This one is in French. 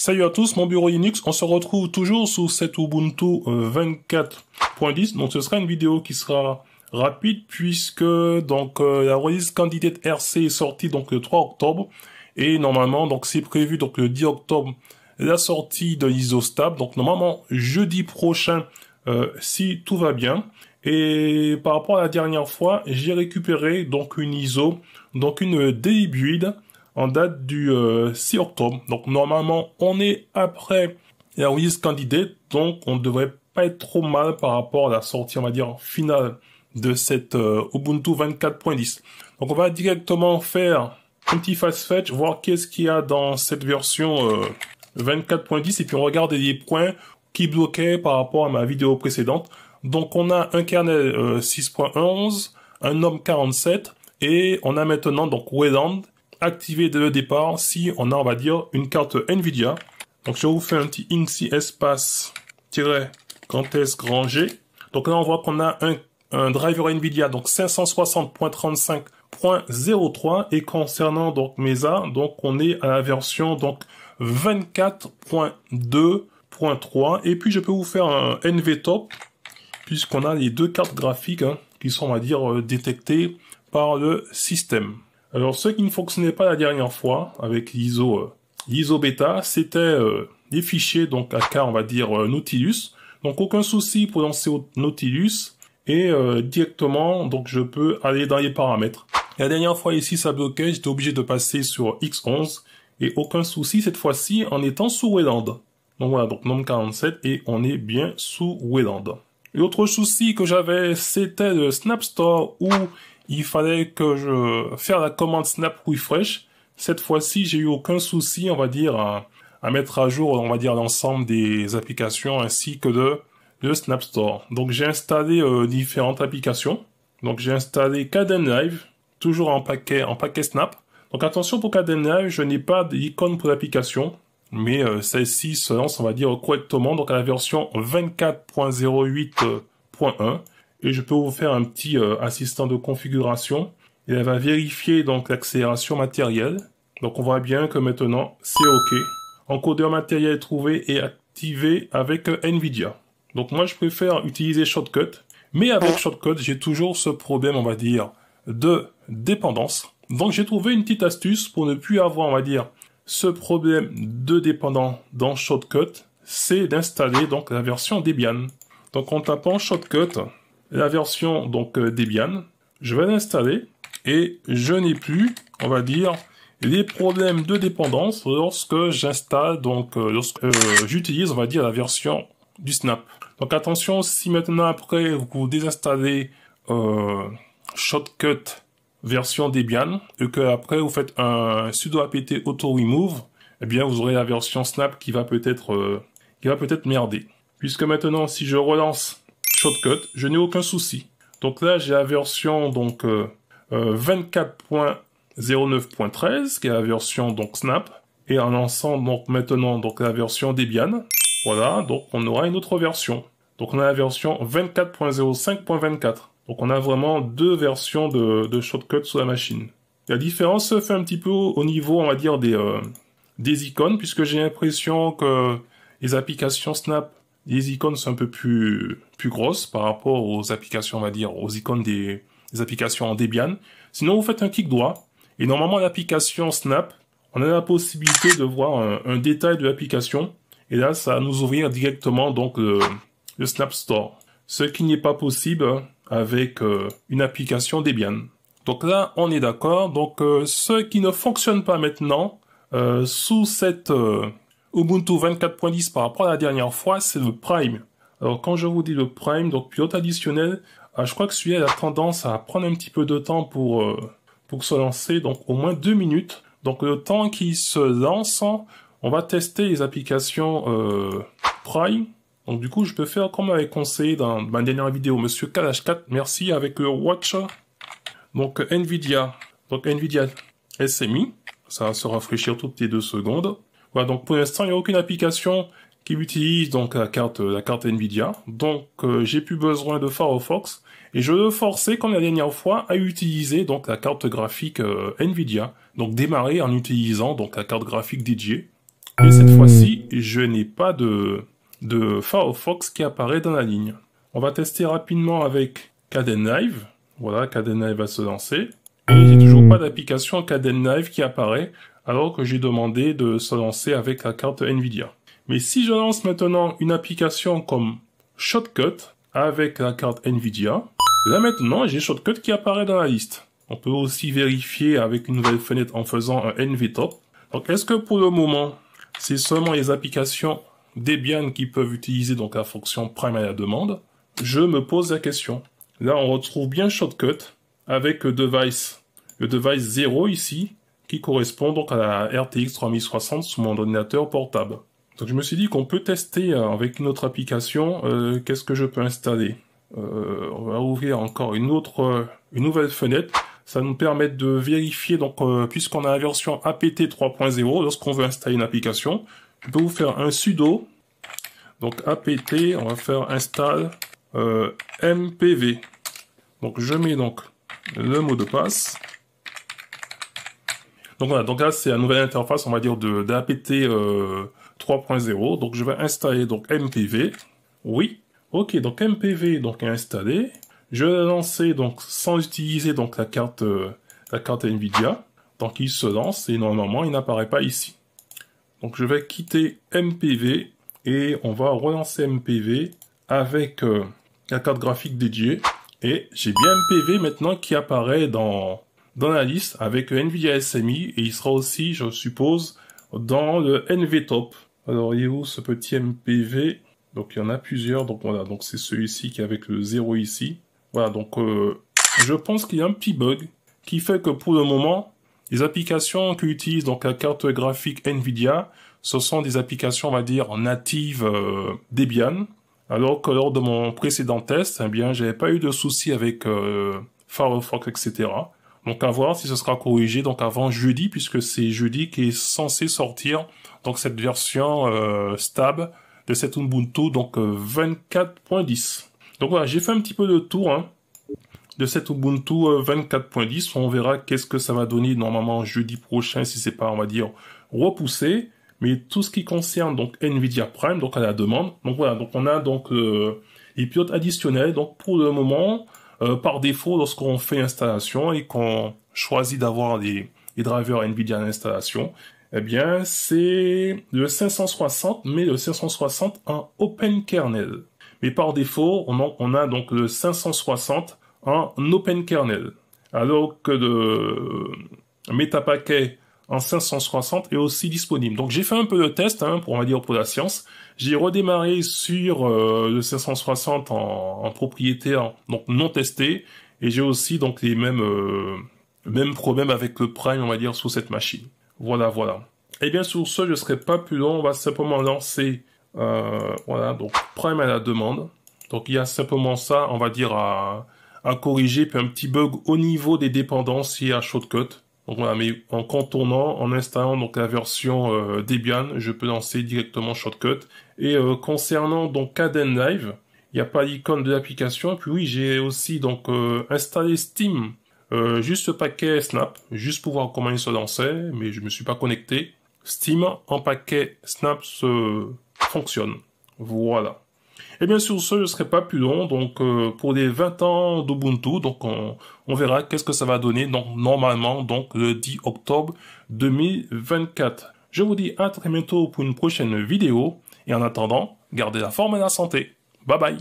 Salut à tous, mon bureau Linux, on se retrouve toujours sous cet Ubuntu 24.10, donc ce sera une vidéo qui sera rapide puisque la release candidate RC est sortie donc le 3 octobre et normalement donc c'est prévu donc le 10 octobre la sortie de l'ISO stable, donc normalement jeudi prochain si tout va bien. Et par rapport à la dernière fois, j'ai récupéré donc une ISO, donc une daily build en date du 6 octobre. Donc normalement, on est après la release candidate, donc on ne devrait pas être trop mal par rapport à la sortie, on va dire, finale de cette Ubuntu 24.10. Donc on va directement faire un petit fast fetch, voir qu'est-ce qu'il y a dans cette version 24.10 et puis on regarde les points qui bloquaient par rapport à ma vidéo précédente. Donc on a un kernel 6.11, un NOM 47 et on a maintenant donc Wayland activé dès le départ si on a, on va dire, une carte Nvidia. Donc je vous fais un petit INSI espace-grand G. Donc là on voit qu'on a un driver Nvidia, donc 560.35.03 et concernant donc Mesa, donc on est à la version donc 24.2.3 et puis je peux vous faire un NVTop puisqu'on a les deux cartes graphiques qui sont, on va dire, détectées par le système. Alors, ce qui ne fonctionnait pas la dernière fois avec l'ISO bêta, c'était les fichiers, donc AK, on va dire, Nautilus. Donc, aucun souci pour lancer au Nautilus. Et directement, donc, je peux aller dans les paramètres. La dernière fois, ici, ça bloquait. J'étais obligé de passer sur X11. Et aucun souci, cette fois-ci, en étant sous Wayland. Donc, voilà, donc, NOM 47. Et on est bien sous Wayland. L'autre souci que j'avais, c'était le Snap Store où il fallait que je fasse la commande snap refresh. Cette fois-ci, j'ai eu aucun souci, on va dire, à mettre à jour, on va dire, l'ensemble des applications ainsi que le Snap Store. Donc, j'ai installé différentes applications. Donc, j'ai installé Kdenlive, toujours en paquet Snap. Donc, attention pour Kdenlive, je n'ai pas d'icône pour l'application, mais celle-ci se lance, on va dire, correctement, donc à la version 24.08.1. Et je peux vous faire un petit assistant de configuration. Et elle va vérifier donc l'accélération matérielle. Donc on voit bien que maintenant c'est OK. Encodeur matériel trouvé et activé avec Nvidia. Donc moi je préfère utiliser Shortcut. Mais avec Shortcut j'ai toujours ce problème, on va dire, de dépendance. Donc j'ai trouvé une petite astuce pour ne plus avoir, on va dire, ce problème de dépendance dans Shortcut. C'est d'installer donc la version Debian. Donc en tapant Shortcut, la version donc Debian, je vais l'installer et je n'ai plus, on va dire, les problèmes de dépendance lorsque j'installe, donc lorsque j'utilise, on va dire, la version du Snap. Donc attention, si maintenant après vous désinstallez Shortcut version Debian et que après vous faites un sudo apt auto remove, eh bien vous aurez la version Snap qui va peut-être merder. Puisque maintenant, si je relance Shortcut, je n'ai aucun souci. Donc là, j'ai la version donc 24.09.13 qui est la version donc Snap et en lançant donc maintenant donc la version Debian. Voilà, donc on aura une autre version. Donc on a la version 24.05.24. Donc on a vraiment deux versions de Shortcut sur la machine. La différence se fait un petit peu au niveau, on va dire, des icônes puisque j'ai l'impression que les applications Snap, les icônes sont un peu plus grosses par rapport aux applications, on va dire, aux icônes des applications en Debian. Sinon, vous faites un clic droit, et normalement, l'application Snap, on a la possibilité de voir un détail de l'application, et là, ça va nous ouvrir directement, donc, le Snap Store. Ce qui n'est pas possible avec une application Debian. Donc là, on est d'accord. Donc, ce qui ne fonctionne pas maintenant, sous cette Ubuntu 24.10 par rapport à la dernière fois, c'est le Prime. Alors quand je vous dis le Prime, donc pilote additionnel, je crois que celui-là a tendance à prendre un petit peu de temps pour se lancer, donc au moins 2 minutes. Donc le temps qu'il se lance, on va tester les applications Prime. Donc du coup, je peux faire comme avait conseillé dans ma dernière vidéo, Monsieur Kalash4, merci, avec le Watch. Donc Nvidia, SMI, ça va se rafraîchir toutes les 2 secondes. Voilà, donc pour l'instant, il n'y a aucune application qui utilise donc la carte Nvidia. Donc j'ai plus besoin de Firefox et je le forçais comme la dernière fois à utiliser donc la carte graphique Nvidia. Donc démarrer en utilisant donc la carte graphique dédiée Et cette fois-ci, je n'ai pas de Firefox qui apparaît dans la ligne. On va tester rapidement avec Kdenlive. Voilà, Kdenlive va se lancer. Et j'ai toujours pas d'application Kdenlive qui apparaît, alors que j'ai demandé de se lancer avec la carte Nvidia. Mais si je lance maintenant une application comme Shotcut avec la carte Nvidia, là maintenant j'ai Shotcut qui apparaît dans la liste. On peut aussi vérifier avec une nouvelle fenêtre en faisant un NVTop. Donc est-ce que pour le moment, c'est seulement les applications Debian qui peuvent utiliser donc la fonction Prime à la demande? Je me pose la question. Là on retrouve bien Shotcut avec le device 0 ici, qui correspond donc à la RTX 3060 sur mon ordinateur portable. Donc je me suis dit qu'on peut tester avec une autre application, qu'est-ce que je peux installer. On va ouvrir encore une nouvelle fenêtre. Ça nous permet de vérifier, donc puisqu'on a la version apt 3.0, lorsqu'on veut installer une application, je peux vous faire un sudo, donc apt, on va faire install mpv. Donc je mets donc le mot de passe. Donc voilà, donc là c'est la nouvelle interface, on va dire, de apt 3.0. Donc je vais installer donc mpv. Oui. Ok, donc mpv donc est installé. Je vais lancer donc sans utiliser donc la carte Nvidia. Donc il se lance et normalement il n'apparaît pas ici. Donc je vais quitter mpv et on va relancer mpv avec la carte graphique dédiée. Et j'ai bien mpv maintenant qui apparaît dans la liste avec le Nvidia SMI et il sera aussi, je suppose, dans le NVTop. Alors il est où ce petit mpv? Donc il y en a plusieurs, donc voilà, donc c'est celui-ci qui est avec le 0 ici. Voilà, donc je pense qu'il y a un petit bug qui fait que pour le moment, les applications qui utilisent donc la carte graphique Nvidia, ce sont des applications, on va dire, natives Debian, alors que lors de mon précédent test, eh bien, j'avais pas eu de soucis avec Firefox, etc. Donc à voir si ce sera corrigé donc avant jeudi, puisque c'est jeudi qui est censé sortir donc cette version stable de cet Ubuntu donc 24.10. Donc voilà, j'ai fait un petit peu de tour de cet Ubuntu 24.10. On verra qu'est-ce que ça va donner normalement jeudi prochain si c'est pas, on va dire, repoussé. Mais tout ce qui concerne donc Nvidia Prime, donc à la demande. Donc voilà, donc on a donc les pilotes additionnels. Donc pour le moment, par défaut, lorsqu'on fait installation et qu'on choisit d'avoir les drivers Nvidia en installation, eh bien c'est le 560, mais le 560 en Open Kernel. Mais par défaut, on a donc le 560 en Open Kernel. Alors que le Metapacket en 560 est aussi disponible. Donc j'ai fait un peu de test, pour, on va dire, pour la science. J'ai redémarré sur le 560 en propriétaire, donc non testé. Et j'ai aussi donc les mêmes problèmes avec le Prime, on va dire, sur cette machine. Voilà, voilà. Et bien sur ce, je ne serai pas plus long. On va simplement lancer voilà, donc Prime à la demande. Donc il y a simplement ça, on va dire, à corriger, puis un petit bug au niveau des dépendances et à Shotcut. Donc voilà, mais en contournant, en installant donc la version Debian, je peux lancer directement Shotcut. Et concernant donc Kdenlive, il n'y a pas l'icône de l'application. Puis oui, j'ai aussi donc installé Steam, juste ce paquet Snap, juste pour voir comment il se lançait, mais je me suis pas connecté. Steam en paquet Snap fonctionne. Voilà. Et bien sur ce, je ne serai pas plus long, donc pour les 20 ans d'Ubuntu, donc on verra qu'est-ce que ça va donner, donc normalement, donc le 10 octobre 2024. Je vous dis à très bientôt pour une prochaine vidéo, et en attendant, gardez la forme et la santé. Bye bye.